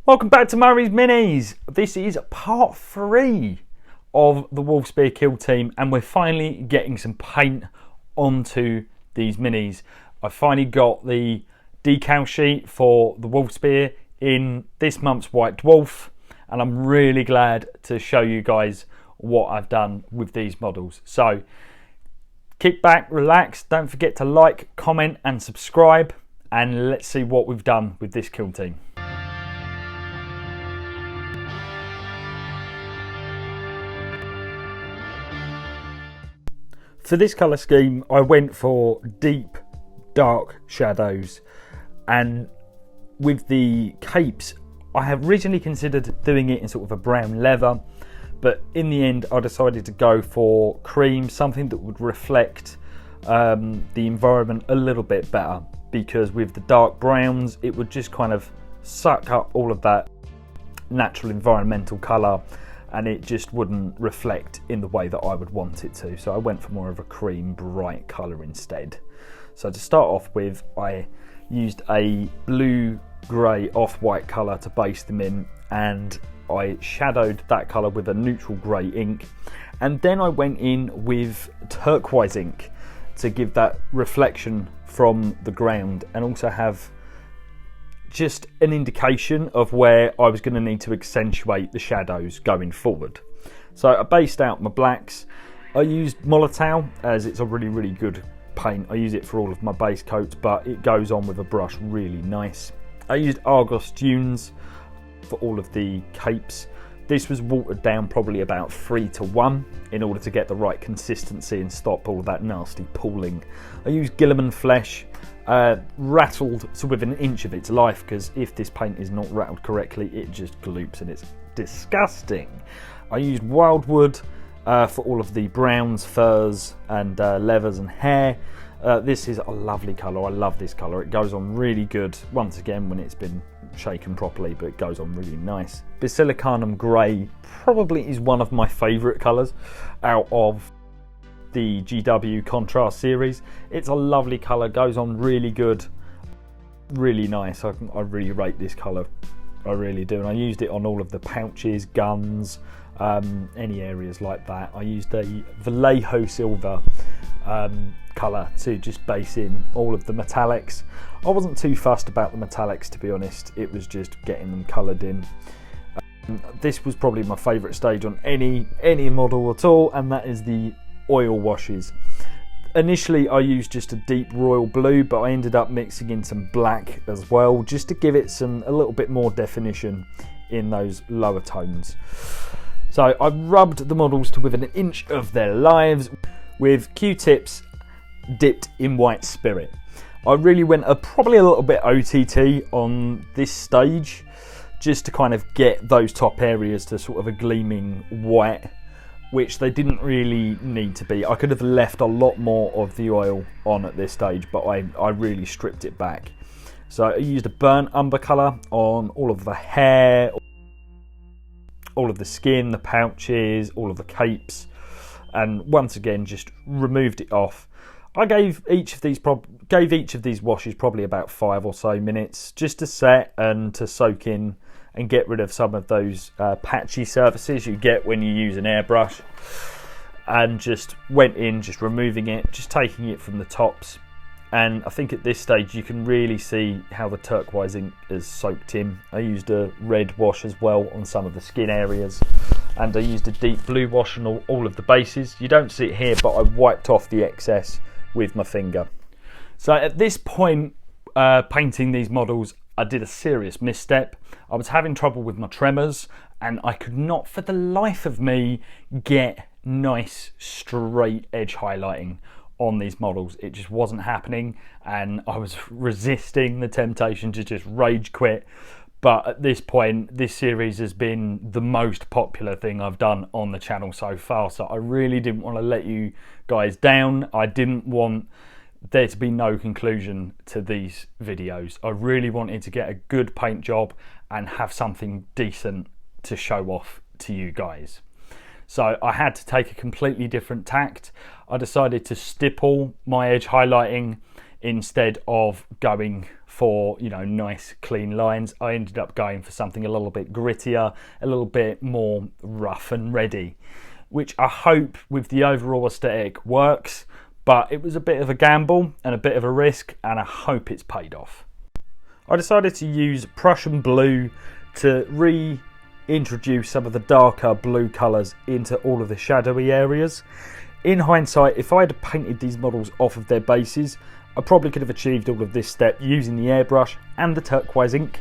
Welcome back to Murray's Minis. This is part 3 of the Wolfspear Kill team, and we're finally getting some paint onto these minis. I finally got the decal sheet for the Wolfspear in this month's White Dwarf, and I'm really glad to show you guys what I've done with these models. So kick back, relax, don't forget to like, comment and subscribe, and let's see what we've done with this kill team. For this colour scheme, I went for deep, dark shadows, and with the capes, I have originally considered doing it in sort of a brown leather, but in the end I decided to go for cream, something that would reflect the environment a little bit better, because with the dark browns it would just kind of suck up all of that natural environmental colour, and it just wouldn't reflect in the way that I would want it to. So I went for more of a cream bright colour instead. So to start off with, I used a blue grey off-white colour to base them in, and I shadowed that colour with a neutral grey ink, and then I went in with turquoise ink to give that reflection from the ground and also have just an indication of where I was going to need to accentuate the shadows going forward. So I based out my blacks. I used Molotow, as it's a really good paint. I use it for all of my base coats, but it goes on with a brush really nice. I used Argos Dunes for all of the capes. This was watered down probably about 3:1 in order to get the right consistency and stop all of that nasty pooling. I used Guilliman Flesh, rattled to within an inch of its life, because if this paint is not rattled correctly it just gloops and it's disgusting. I used Wildwood for all of the browns, furs and leathers and hair. This is a lovely colour. I love this colour. It goes on really good once again when it's been shaken properly, but it goes on really nice. Basilicanum Grey probably is one of my favourite colours out of the GW Contrast series. It's a lovely colour, goes on really good, really nice. I really rate this colour, I really do, and I used it on all of the pouches, guns, any areas like that. I used a Vallejo Silver colour to just base in all of the metallics. I wasn't too fussed about the metallics, to be honest, it was just getting them coloured in. This was probably my favourite stage on any model at all, and that is the oil washes. Initially I used just a deep royal blue, but I ended up mixing in some black as well, just to give it a little bit more definition in those lower tones. So I rubbed the models to within an inch of their lives with Q-tips dipped in white spirit. I really went probably a little bit OTT on this stage, just to kind of get those top areas to sort of a gleaming white, which they didn't really need to be. I could have left a lot more of the oil on at this stage, but I really stripped it back. So I used a burnt umber colour on all of the hair, all of the skin, the pouches, all of the capes, and once again just removed it off. I gave each of these washes probably about 5 or so minutes just to set and to soak in and get rid of some of those patchy surfaces you get when you use an airbrush, and just went in, just removing it, just taking it from the tops. And I think at this stage you can really see how the turquoise ink is soaked in. I used a red wash as well on some of the skin areas, and I used a deep blue wash on all of the bases. You don't see it here, but I wiped off the excess with my finger. So at this point, painting these models, I did a serious misstep. I was having trouble with my tremors, and I could not for the life of me get nice straight edge highlighting on these models. It just wasn't happening, and I was resisting the temptation to just rage quit. But at this point, this series has been the most popular thing I've done on the channel so far, so I really didn't want to let you guys down. I didn't want there to be no conclusion to these videos. I really wanted to get a good paint job and have something decent to show off to you guys. So I had to take a completely different tact. I decided to stipple my edge highlighting instead of going for, you know, nice clean lines. I ended up going for something a little bit grittier, a little bit more rough and ready, which I hope with the overall aesthetic works, but it was a bit of a gamble and a bit of a risk, and I hope it's paid off. I decided to use Prussian blue to reintroduce some of the darker blue colours into all of the shadowy areas. In hindsight, if I had painted these models off of their bases, I probably could have achieved all of this step using the airbrush and the turquoise ink.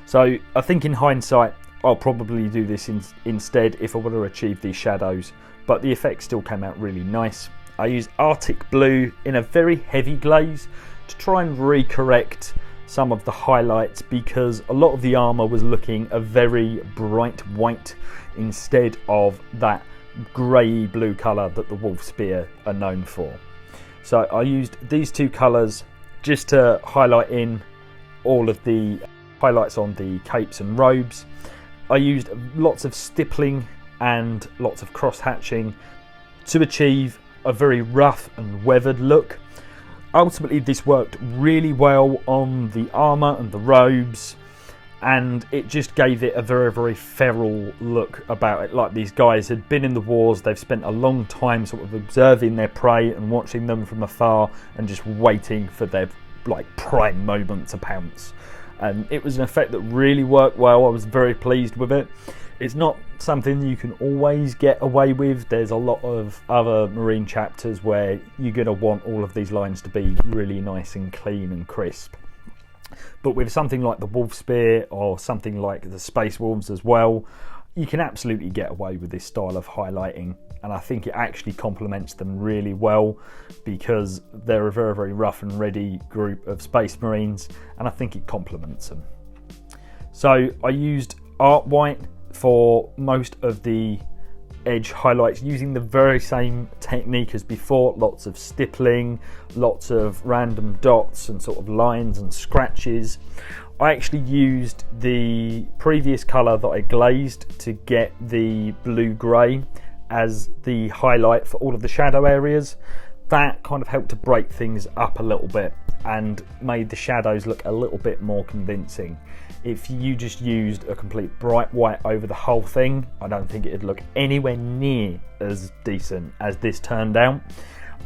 So I think in hindsight, I'll probably do this instead if I want to achieve these shadows, but the effect still came out really nice. I used Arctic blue in a very heavy glaze to try and recorrect some of the highlights, because a lot of the armour was looking a very bright white instead of that grey blue colour that the Wolfspear are known for. So I used these two colours just to highlight in all of the highlights on the capes and robes. I used lots of stippling and lots of cross hatching to achieve a very rough and weathered look. Ultimately, this worked really well on the armour and the robes, and it just gave it a very, very feral look about it. Like, these guys had been in the wars, they've spent a long time sort of observing their prey and watching them from afar and just waiting for their like prime moment to pounce. And it was an effect that really worked well. I was very pleased with it. It's not something you can always get away with. There's a lot of other marine chapters where you're going to want all of these lines to be really nice and clean and crisp. But with something like the Wolfspear or something like the Space Wolves as well, you can absolutely get away with this style of highlighting, and I think it actually complements them really well, because they're a very, very rough and ready group of Space Marines, and I think it complements them. So I used Art White for most of the edge highlights, using the very same technique as before. Lots of stippling, lots of random dots and sort of lines and scratches. I actually used the previous colour that I glazed to get the blue-grey as the highlight for all of the shadow areas. That kind of helped to break things up a little bit and made the shadows look a little bit more convincing. If you just used a complete bright white over the whole thing, I don't think it'd look anywhere near as decent as this turned out.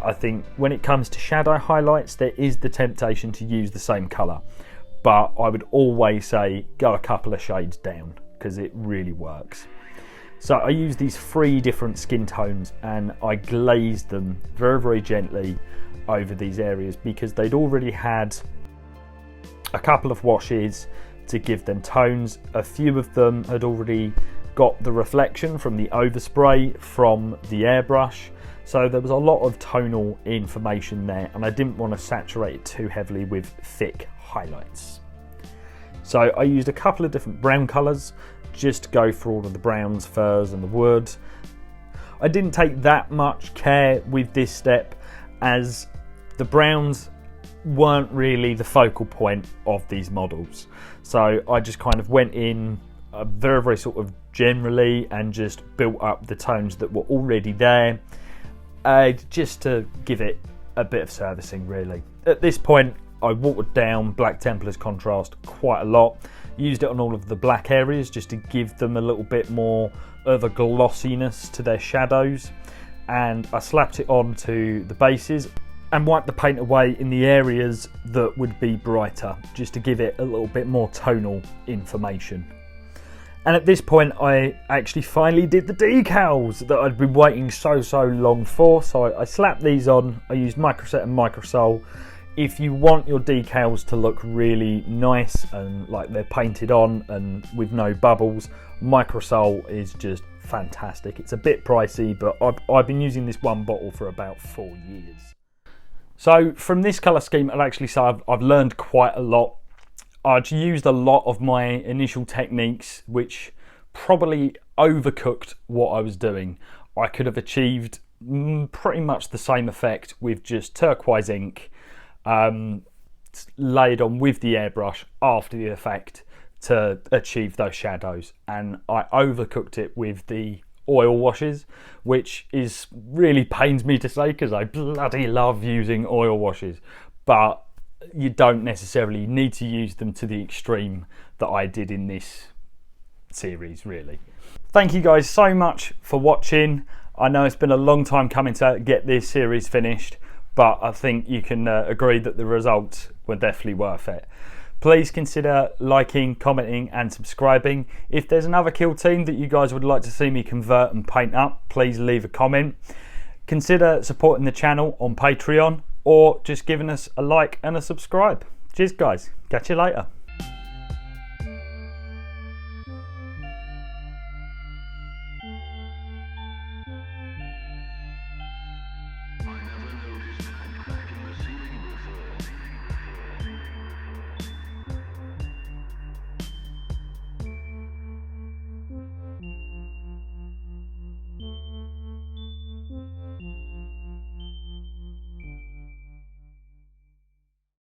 I think when it comes to shadow highlights, there is the temptation to use the same colour, but I would always say go a couple of shades down, because it really works. So I used these 3 different skin tones and I glazed them very, very gently over these areas, because they'd already had a couple of washes to give them tones. A few of them had already got the reflection from the overspray from the airbrush, so there was a lot of tonal information there, and I didn't want to saturate it too heavily with thick highlights. So I used a couple of different brown colours just to go for all of the browns, furs and the wood. I didn't take that much care with this step, as the browns weren't really the focal point of these models. So I just kind of went in very, very sort of generally and just built up the tones that were already there, just to give it a bit of servicing really. At this point, I watered down Black Templar's contrast quite a lot. Used it on all of the black areas just to give them a little bit more of a glossiness to their shadows. And I slapped it onto the bases and wiped the paint away in the areas that would be brighter, just to give it a little bit more tonal information. And at this point, I actually finally did the decals that I'd been waiting so long for. So I slapped these on. I used Microset and Microsol. If you want your decals to look really nice and like they're painted on and with no bubbles, Microsol is just fantastic. It's a bit pricey, but I've been using this one bottle for about 4 years. So from this colour scheme, I'd actually say I've learned quite a lot. I'd used a lot of my initial techniques, which probably overcooked what I was doing. I could have achieved pretty much the same effect with just turquoise ink, laid on with the airbrush after the effect to achieve those shadows, and I overcooked it with the oil washes, which is really pains me to say because I bloody love using oil washes, but you don't necessarily need to use them to the extreme that I did in this series, really. Thank you guys so much for watching. I know it's been a long time coming to get this series finished, but I think you can agree that the results were definitely worth it. Please consider liking, commenting and subscribing. If there's another kill team that you guys would like to see me convert and paint up, please leave a comment. Consider supporting the channel on Patreon or just giving us a like and a subscribe. Cheers guys, catch you later.